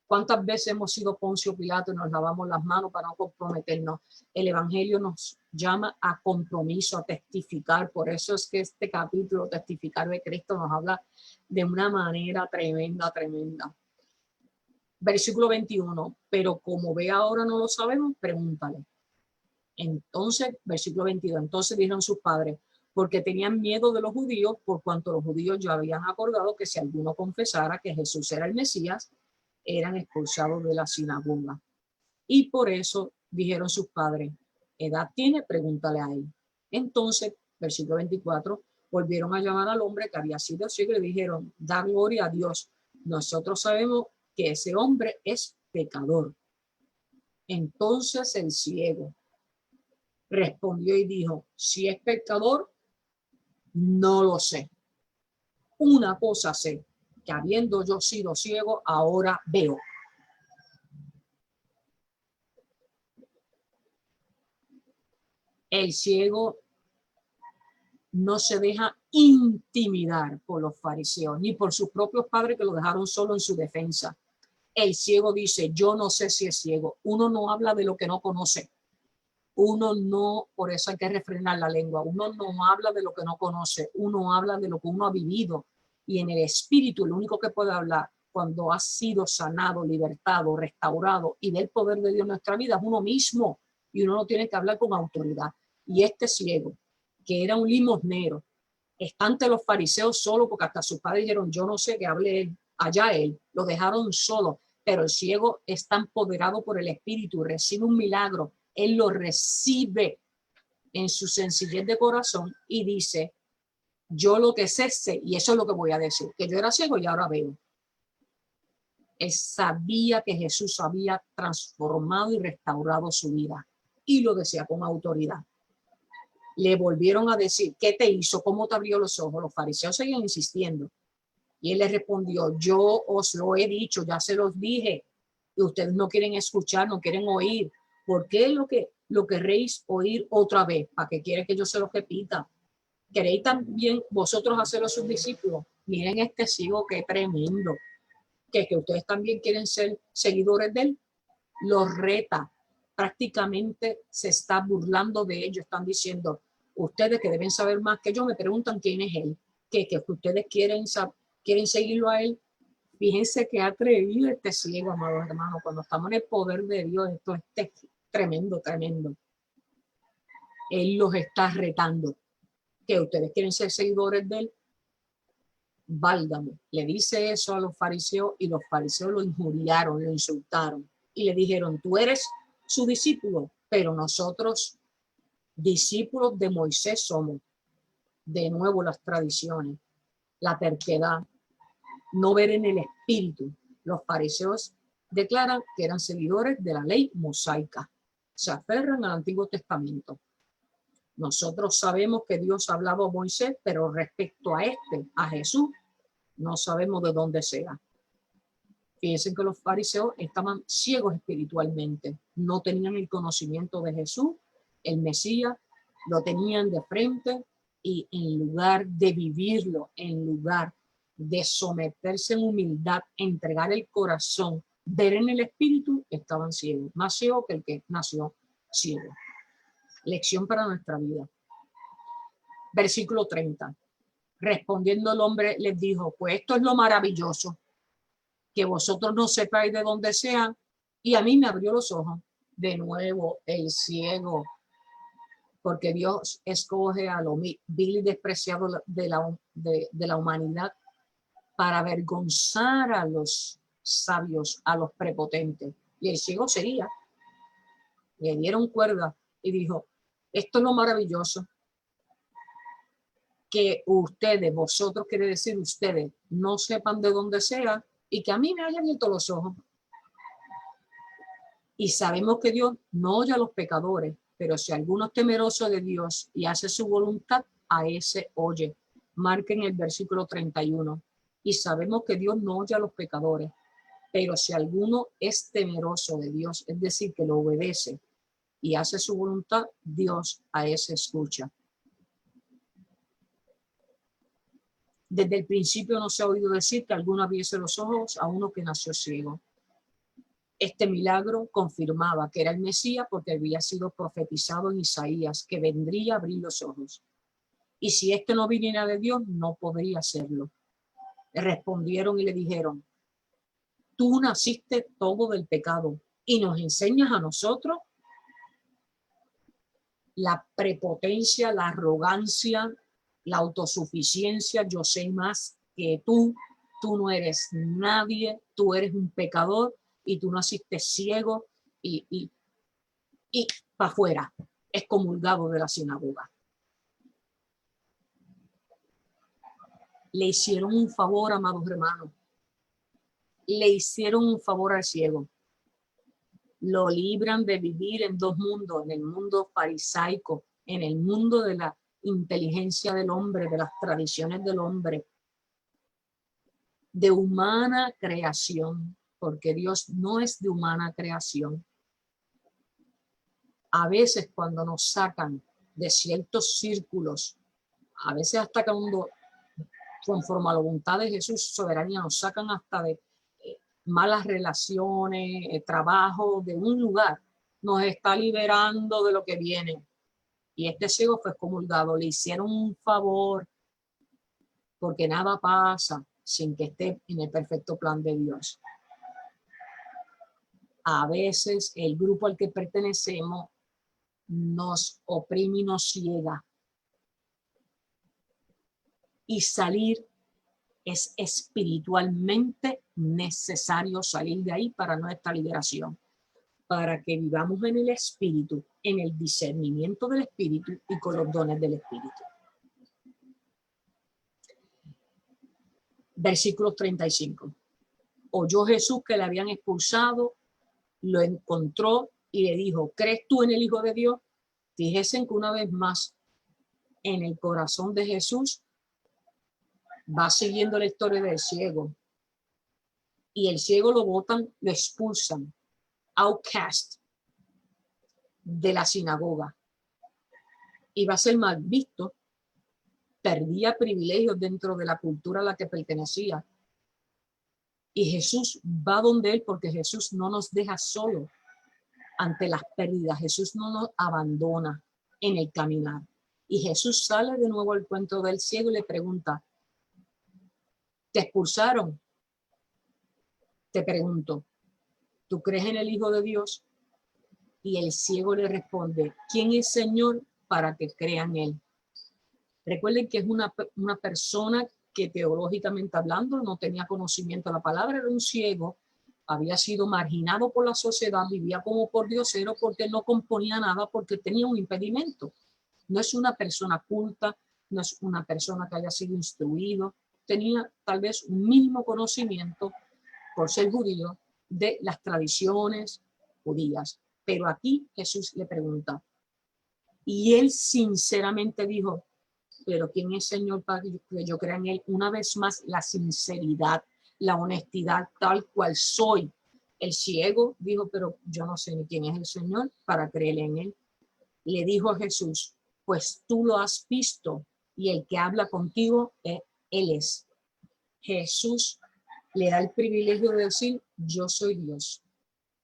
cuántas veces hemos sido Poncio Pilato y nos lavamos las manos para no comprometernos? El Evangelio nos llama a compromiso, a testificar. Por eso es que este capítulo, Testificar de Cristo, nos habla de una manera tremenda, tremenda. Versículo 21. Pero como ve ahora no lo sabemos, pregúntale. Entonces, versículo 22. Entonces dijeron sus padres, porque tenían miedo de los judíos, por cuanto los judíos ya habían acordado que si alguno confesara que Jesús era el Mesías, eran expulsados de la sinagoga. Y por eso dijeron sus padres, ¿edad tiene? Pregúntale a él. Entonces, versículo 24, volvieron a llamar al hombre que había sido ciego y le dijeron, da gloria a Dios. Nosotros sabemos que ese hombre es pecador. Entonces el ciego respondió y dijo, si es pecador, no lo sé. Una cosa sé, que habiendo yo sido ciego, ahora veo. El ciego no se deja intimidar por los fariseos, ni por sus propios padres que lo dejaron solo en su defensa. El ciego dice, yo no sé si es ciego. Uno no habla de lo que no conoce. Uno no, por eso hay que refrenar la lengua. Uno no habla de lo que no conoce. Uno habla de lo que uno ha vivido. Y en el espíritu, lo único que puede hablar cuando ha sido sanado, libertado, restaurado y del poder de Dios en nuestra vida es uno mismo. Y uno no tiene que hablar con autoridad. Y este ciego, que era un limosnero, está ante los fariseos solo, porque hasta sus padres dijeron, yo no sé, que hable él, allá él, lo dejaron solo, pero el ciego está empoderado por el Espíritu, recibe un milagro, él lo recibe en su sencillez de corazón y dice, yo lo que sé, y eso es lo que voy a decir, que yo era ciego y ahora veo. Él sabía que Jesús había transformado y restaurado su vida y lo decía con autoridad. Le volvieron a decir, ¿qué te hizo? ¿Cómo te abrió los ojos? Los fariseos seguían insistiendo. Y él le respondió, yo os lo he dicho, ya se los dije, y ustedes no quieren escuchar, no quieren oír. ¿Por qué lo queréis oír otra vez? ¿Para qué quiere que yo se lo repita? ¿Queréis también vosotros hacerlo sus discípulos? Miren este ciego, qué tremendo. Que ustedes también quieren ser seguidores de él. Los reta. Prácticamente se está burlando de ellos. Están diciendo, ustedes que deben saber más que yo, me preguntan quién es él. Que ustedes quieren seguirlo a él. Fíjense que atrevido este ciego, amados hermanos. Cuando estamos en el poder de Dios, esto es tremendo, tremendo. Él los está retando. Que ustedes quieren ser seguidores de él. Válgame. Le dice eso a los fariseos y los fariseos lo injuriaron, lo insultaron y le dijeron, tú eres su discípulo, pero nosotros discípulos de Moisés somos. De nuevo las tradiciones, la terquedad, no ver en el espíritu. Los fariseos declaran que eran seguidores de la ley mosaica, se aferran al Antiguo Testamento. Nosotros sabemos que Dios hablaba a Moisés, pero respecto a a Jesús, no sabemos de dónde sea. Fíjense que los fariseos estaban ciegos espiritualmente, no tenían el conocimiento de Jesús, el Mesías, lo tenían de frente y en lugar de vivirlo, en lugar de someterse en humildad, entregar el corazón, ver en el espíritu, estaban ciegos, más ciegos que el que nació ciego. Lección para nuestra vida. Versículo 30. Respondiendo el hombre les dijo, pues esto es lo maravilloso, que vosotros no sepáis de dónde sea, y a mí me abrió los ojos. De nuevo el ciego, porque Dios escoge a lo vil y despreciado de la humanidad para avergonzar a los sabios, a los prepotentes. Y el ciego sería, le dieron cuerda y dijo, esto es lo maravilloso, que ustedes, vosotros quiere decir ustedes, no sepan de dónde sea y que a mí me hayan abierto los ojos. Y sabemos que Dios no oye a los pecadores, pero si alguno es temeroso de Dios y hace su voluntad, a ese oye. Marquen el versículo 31. Y sabemos que Dios no oye a los pecadores, pero si alguno es temeroso de Dios, es decir, que lo obedece y hace su voluntad, Dios a ese escucha. Desde el principio no se ha oído decir que alguno abriese los ojos a uno que nació ciego. Este milagro confirmaba que era el Mesías porque había sido profetizado en Isaías, que vendría a abrir los ojos. Y si este no viniera de Dios, no podría hacerlo. Le respondieron y le dijeron, tú naciste todo del pecado y nos enseñas a nosotros. La prepotencia, la arrogancia, la autosuficiencia, yo sé más que tú no eres nadie, tú eres un pecador y tú naciste ciego y para afuera, excomulgado de la sinagoga. Le hicieron un favor, amados hermanos. Le hicieron un favor al ciego. Lo libran de vivir en dos mundos, en el mundo farisaico, en el mundo de la inteligencia del hombre, de las tradiciones del hombre, de humana creación, porque Dios no es de humana creación. A veces cuando nos sacan de ciertos círculos, a veces hasta cuando conforme a la voluntad de Jesús soberanía nos sacan hasta de malas relaciones, trabajo de un lugar, nos está liberando de lo que viene. Y este ciego fue excomulgado, le hicieron un favor, porque nada pasa sin que esté en el perfecto plan de Dios. A veces el grupo al que pertenecemos nos oprime y nos ciega. Y salir es espiritualmente necesario, salir de ahí para nuestra liberación, para que vivamos en el espíritu, en el discernimiento del espíritu y con los dones del espíritu. Versículo 35. Oyó Jesús que le habían expulsado, lo encontró y le dijo, ¿crees tú en el Hijo de Dios? Fíjense que una vez más en el corazón de Jesús, Va siguiendo la historia del ciego. Y el ciego lo botan, lo expulsan, outcast de la sinagoga. Iba a ser mal visto, perdía privilegios dentro de la cultura a la que pertenecía. Y Jesús va donde él, porque Jesús no nos deja solo ante las pérdidas. Jesús no nos abandona en el caminar. Y Jesús sale de nuevo al encuentro del ciego y le pregunta, ¿te expulsaron? Te pregunto, ¿tú crees en el Hijo de Dios? Y el ciego le responde, ¿quién es Señor para que crean en él? Recuerden que es una persona que teológicamente hablando no tenía conocimiento de la palabra, era un ciego, había sido marginado por la sociedad, vivía como por diosero porque no componía nada, porque tenía un impedimento. No es una persona culta, no es una persona que haya sido instruido, tenía tal vez un mínimo conocimiento por ser judío de las tradiciones judías. Pero aquí Jesús le pregunta, y él sinceramente dijo, pero ¿quién es Señor para que yo crea en él? Una vez más, la sinceridad, la honestidad tal cual soy. El ciego dijo, pero yo no sé ni quién es el Señor para creer en él. Le dijo a Jesús, pues tú lo has visto y el que habla contigo, él es. Jesús le da el privilegio de decir, yo soy Dios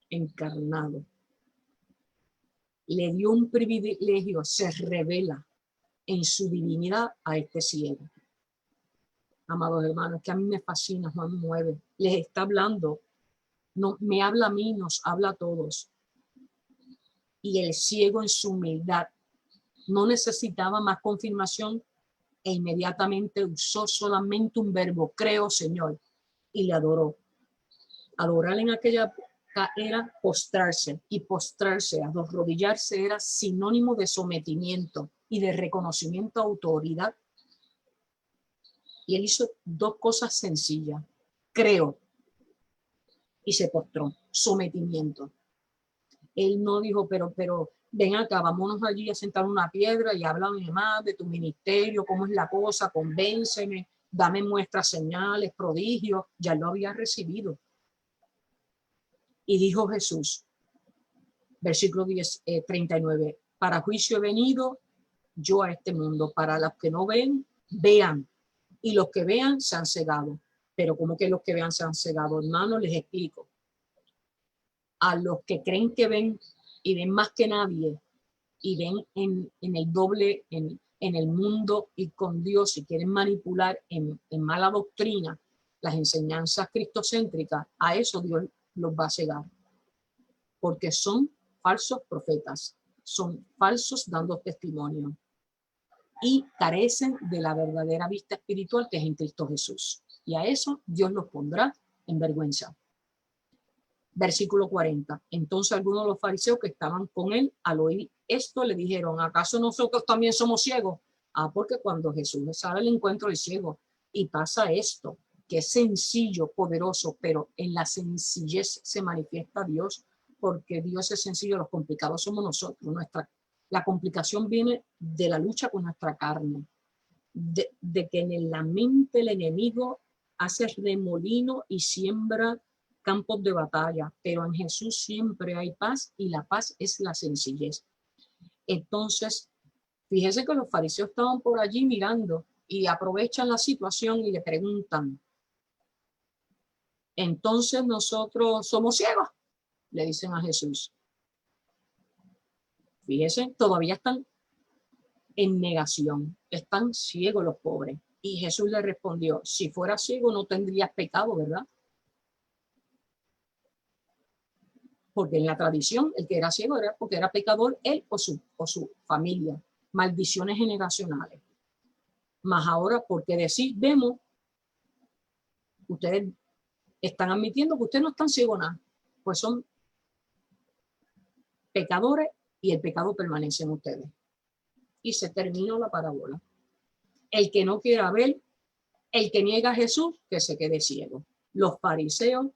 encarnado. Le dio un privilegio, se revela en su divinidad a este ciego. Amados hermanos, que a mí me fascina Juan 9. Les está hablando, no, me habla a mí, nos habla a todos. Y el ciego en su humildad no necesitaba más confirmación e inmediatamente usó solamente un verbo, creo, Señor, y le adoró. Adorar en aquella época era postrarse, y postrarse, arrodillarse era sinónimo de sometimiento y de reconocimiento a autoridad. Y él hizo dos cosas sencillas. Creo. Y se postró. Sometimiento. Él no dijo, pero ven acá, vámonos allí a sentar una piedra y háblame más de tu ministerio, cómo es la cosa, convénceme, dame muestras, señales, prodigios. Ya lo había recibido. Y dijo Jesús, versículo 39, para juicio he venido yo a este mundo, para los que no ven, vean, y los que vean se han cegado. Pero como que los que vean se han cegado, hermano, les explico. A los que creen que ven y ven más que nadie y ven en el doble, en el mundo y con Dios y quieren manipular en mala doctrina las enseñanzas cristocéntricas, a eso Dios los va a cegar. Porque son falsos profetas, son falsos dando testimonio y carecen de la verdadera vista espiritual que es en Cristo Jesús. Y a eso Dios los pondrá en vergüenza. Versículo 40. Entonces algunos de los fariseos que estaban con él, al oír esto, le dijeron, ¿acaso nosotros también somos ciegos? Porque cuando Jesús sale al encuentro del ciego y pasa esto, que es sencillo, poderoso, pero en la sencillez se manifiesta Dios, porque Dios es sencillo, los complicados somos nosotros. La complicación viene de la lucha con nuestra carne, de que en la mente el enemigo hace remolino y siembra campos de batalla, pero en Jesús siempre hay paz y la paz es la sencillez. Entonces, fíjese que los fariseos estaban por allí mirando y aprovechan la situación y le preguntan, entonces nosotros somos ciegos, le dicen a Jesús. Fíjese, todavía están en negación, están ciegos los pobres. Y Jesús le respondió, si fuera ciego no tendrías pecado, ¿verdad? Porque en la tradición el que era ciego era porque era pecador él o su familia, maldiciones generacionales. Mas ahora, porque decís, vemos, ustedes están admitiendo que ustedes no están ciegos nada, pues son pecadores y el pecado permanece en ustedes. Y se terminó la parábola. El que no quiera ver, el que niega a Jesús, que se quede ciego. Los fariseos,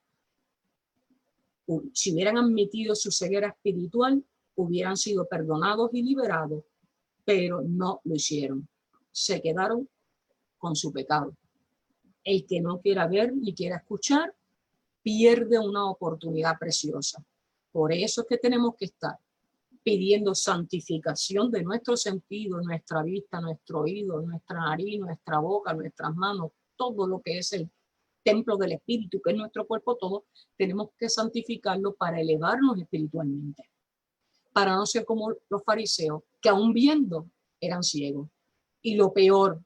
si hubieran admitido su ceguera espiritual, hubieran sido perdonados y liberados, pero no lo hicieron. Se quedaron con su pecado. El que no quiera ver ni quiera escuchar, pierde una oportunidad preciosa. Por eso es que tenemos que estar pidiendo santificación de nuestros sentidos, nuestra vista, nuestro oído, nuestra nariz, nuestra boca, nuestras manos, todo lo que es el templo del Espíritu, que es nuestro cuerpo, todo, tenemos que santificarlo para elevarnos espiritualmente. Para no ser como los fariseos, que aún viendo eran ciegos. Y lo peor,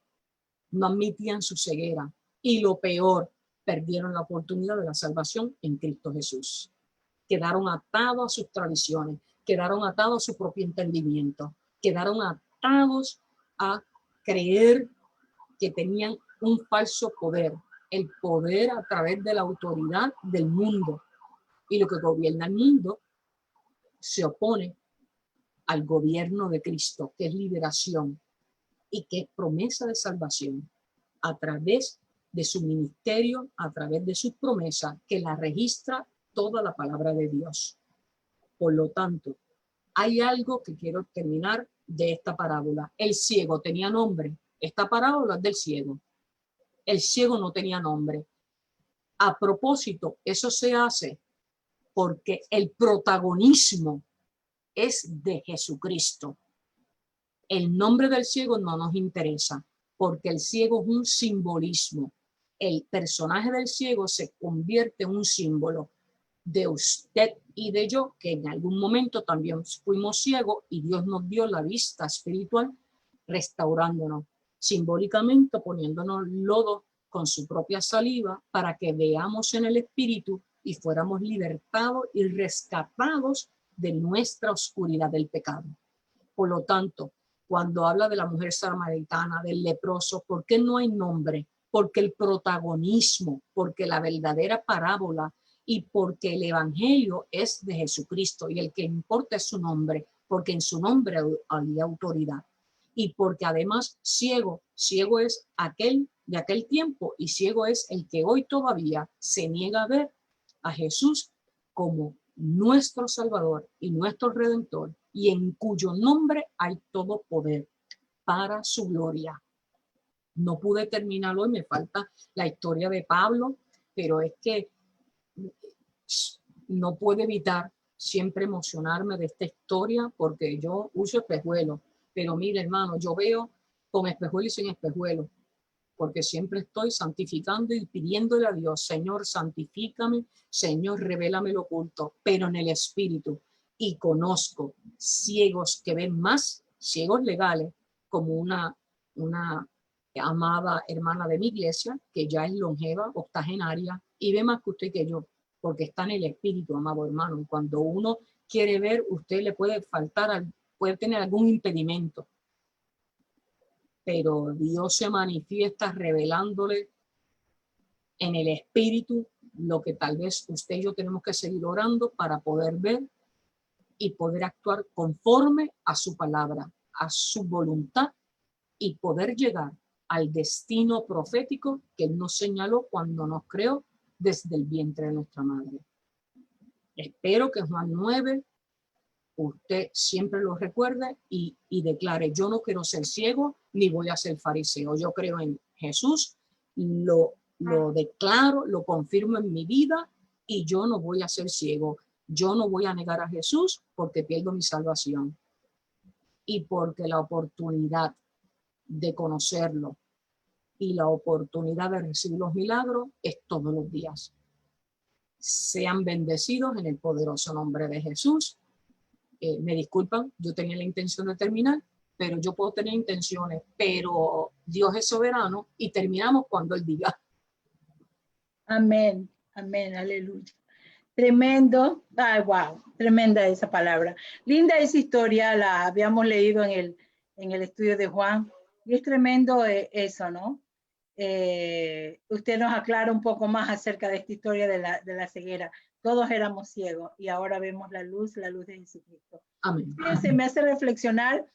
no admitían su ceguera. Y lo peor, perdieron la oportunidad de la salvación en Cristo Jesús. Quedaron atados a sus tradiciones, quedaron atados a su propio entendimiento, quedaron atados a creer que tenían un falso poder, el poder a través de la autoridad del mundo. Y lo que gobierna el mundo se opone al gobierno de Cristo, que es liberación y que es promesa de salvación a través de su ministerio, a través de sus promesas, que la registra toda la palabra de Dios. Por lo tanto, hay algo que quiero terminar de esta parábola. El ciego tenía nombre. Esta parábola es del ciego. El ciego no tenía nombre. A propósito, eso se hace porque el protagonismo es de Jesucristo. El nombre del ciego no nos interesa, porque el ciego es un simbolismo. El personaje del ciego se convierte en un símbolo de usted y de yo, que en algún momento también fuimos ciegos y Dios nos dio la vista espiritual, restaurándonos, simbólicamente poniéndonos lodo con su propia saliva para que veamos en el espíritu y fuéramos libertados y rescatados de nuestra oscuridad del pecado. Por lo tanto, cuando habla de la mujer samaritana, del leproso, ¿por qué no hay nombre? Porque el protagonismo, porque la verdadera parábola y porque el evangelio es de Jesucristo y el que importa es su nombre, porque en su nombre hay autoridad. Y porque además ciego es aquel de aquel tiempo y ciego es el que hoy todavía se niega a ver a Jesús como nuestro Salvador y nuestro Redentor, y en cuyo nombre hay todo poder para su gloria. No pude terminarlo y me falta la historia de Pablo, pero es que no puedo evitar siempre emocionarme de esta historia porque yo uso espejuelos, pero mire hermano, yo veo con espejuelo y sin espejuelo, porque siempre estoy santificando y pidiéndole a Dios, Señor, santifícame, Señor, revélame lo oculto, pero en el espíritu. Y conozco ciegos que ven más, ciegos legales, como una amada hermana de mi iglesia, que ya es longeva, octogenaria, y ve más que usted que yo, porque está en el espíritu, amado hermano. Y cuando uno quiere ver, usted le puede faltar, puede tener algún impedimento, pero Dios se manifiesta revelándole en el espíritu lo que tal vez usted y yo tenemos que seguir orando para poder ver y poder actuar conforme a su palabra, a su voluntad y poder llegar al destino profético que Él nos señaló cuando nos creó desde el vientre de nuestra madre. Espero que Juan 9 usted siempre lo recuerde y declare, yo no quiero ser ciego ni voy a ser fariseo. Yo creo en Jesús, lo declaro, lo confirmo en mi vida y yo no voy a ser ciego. Yo no voy a negar a Jesús porque pierdo mi salvación y porque la oportunidad de conocerlo y la oportunidad de recibir los milagros es todos los días. Sean bendecidos en el poderoso nombre de Jesús. Me disculpan, yo tenía la intención de terminar, pero yo puedo tener intenciones, pero Dios es soberano y terminamos cuando Él diga. Amén, amén, aleluya. Tremendo, ay, wow, tremenda esa palabra. Linda esa historia, la habíamos leído en el estudio de Juan, y es tremendo eso, ¿no? Usted nos aclara un poco más acerca de esta historia de la ceguera. Todos éramos ciegos y ahora vemos la luz de Jesucristo. Amén. Fíjense, me hace reflexionar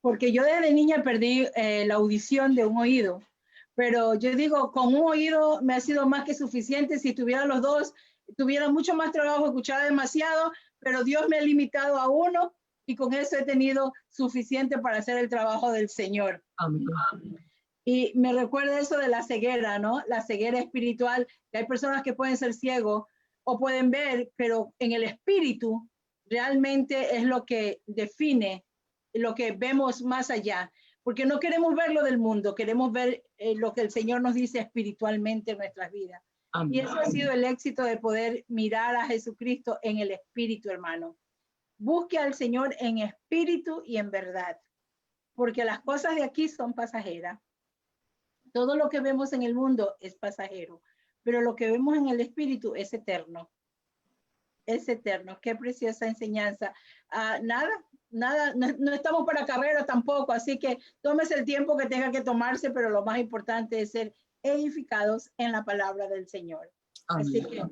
porque yo desde niña perdí la audición de un oído, pero yo digo, con un oído me ha sido más que suficiente. Si tuviera los dos, tuviera mucho más trabajo, escuchara demasiado, pero Dios me ha limitado a uno y con eso he tenido suficiente para hacer el trabajo del Señor. Amén. Y me recuerda eso de la ceguera, ¿no? La ceguera espiritual, que hay personas que pueden ser ciegos o pueden ver, pero en el espíritu realmente es lo que define lo que vemos más allá, porque no queremos ver lo del mundo, queremos ver lo que el Señor nos dice espiritualmente en nuestras vidas. Amén. Y eso ha sido el éxito de poder mirar a Jesucristo en el espíritu, hermano. Busque al Señor en espíritu y en verdad, porque las cosas de aquí son pasajeras. Todo lo que vemos en el mundo es pasajero, pero lo que vemos en el espíritu es eterno. Es eterno. Qué preciosa enseñanza. Nada, no estamos para carrera tampoco, así que tómese el tiempo que tenga que tomarse, pero lo más importante es ser edificados en la palabra del Señor. Amén. Así que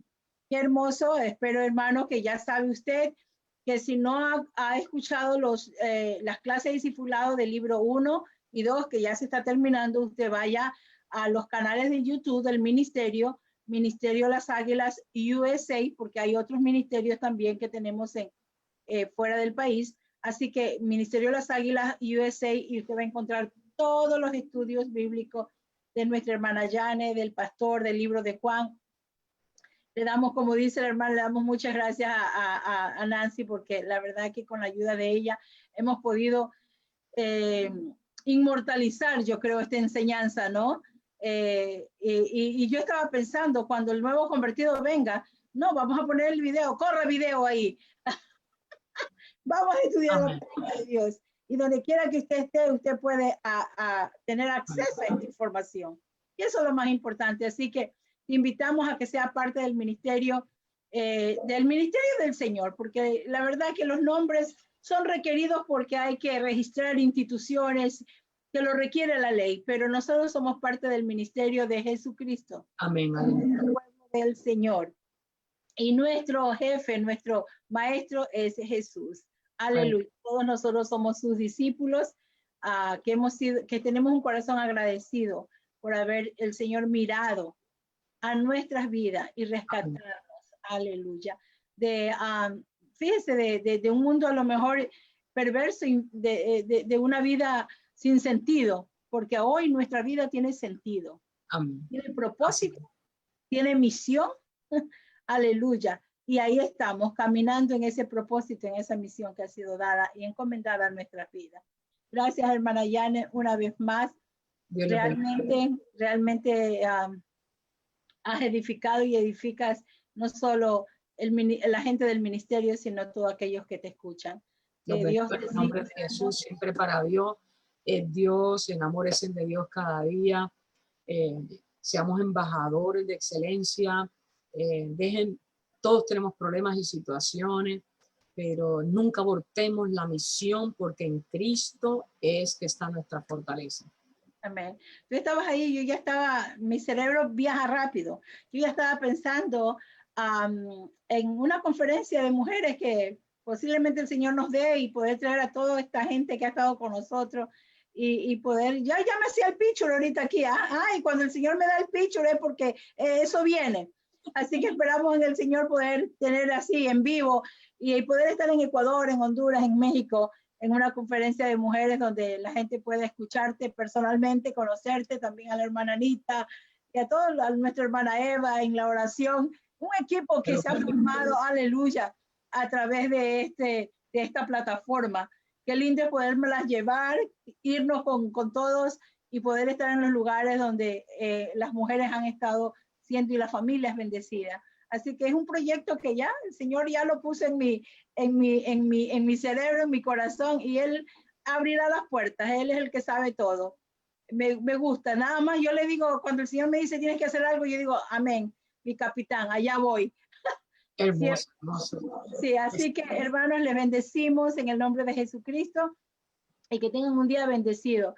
qué hermoso. Espero, hermano, que ya sabe usted que si no ha escuchado las clases de discipulado del libro 1 y 2, que ya se está terminando, usted vaya a los canales de YouTube del ministerio Las Águilas USA, porque hay otros ministerios también que tenemos fuera del país. Así que Ministerio Las Águilas USA, y usted va a encontrar todos los estudios bíblicos de nuestra hermana Yane, del pastor, del libro de Juan. Le damos, como dice la hermana, le damos muchas gracias a Nancy, porque la verdad que con la ayuda de ella hemos podido inmortalizar, yo creo, esta enseñanza, ¿no? Y yo estaba pensando, cuando el nuevo convertido venga, no, vamos a poner el video, corre video ahí. Vamos a estudiar la palabra de Dios. Y donde quiera que usted esté, usted puede tener acceso a esta información. Y eso es lo más importante. Así que te invitamos a que sea parte del ministerio del Señor, porque la verdad que los nombres son requeridos porque hay que registrar instituciones que lo requiere la ley, pero nosotros somos parte del ministerio de Jesucristo. Amén. El pueblo del Señor. Y nuestro jefe, nuestro maestro es Jesús. Aleluya. Todos nosotros somos sus discípulos, que tenemos un corazón agradecido por haber el Señor mirado a nuestras vidas y rescatarnos. Aleluya. Fíjese, de un mundo a lo mejor perverso, de una vida sin sentido, porque hoy nuestra vida tiene sentido. Amén. Tiene propósito, tiene misión. Aleluya. Y ahí estamos caminando en ese propósito, en esa misión que ha sido dada y encomendada a nuestras vidas. Gracias, hermana Yane, una vez más. Realmente has edificado y edificas no solo la gente del ministerio, sino todos aquellos que te escuchan. Que Dios te en nombre de Jesús, siempre para Dios. Dios, enamórense de Dios cada día. Seamos embajadores de excelencia. Todos tenemos problemas y situaciones, pero nunca abortemos la misión, porque en Cristo es que está nuestra fortaleza. Amén. Tú estabas ahí, yo ya estaba, mi cerebro viaja rápido. Yo ya estaba pensando en una conferencia de mujeres que posiblemente el Señor nos dé, y poder traer a toda esta gente que ha estado con nosotros y poder, ya me hacía el picture ahorita aquí, y cuando el Señor me da el picture es porque eso viene. Así que esperamos en el Señor poder tener así en vivo y poder estar en Ecuador, en Honduras, en México, en una conferencia de mujeres donde la gente pueda escucharte personalmente, conocerte, también a la hermana Anita y a nuestra hermana Eva en la oración, un equipo que se ha formado, aleluya, a través de esta plataforma. Qué lindo es podérmelas llevar, irnos con todos y poder estar en los lugares donde las mujeres han estado siendo y las familias bendecidas. Así que es un proyecto que ya el Señor ya lo puso en mi cerebro, en mi corazón, y Él abrirá las puertas. Él es el que sabe todo. Me gusta. Nada más yo le digo, cuando el Señor me dice tienes que hacer algo, yo digo, amén, mi capitán, allá voy. Hermoso, hermoso. Sí, así que hermanos, les bendecimos en el nombre de Jesucristo y que tengan un día bendecido.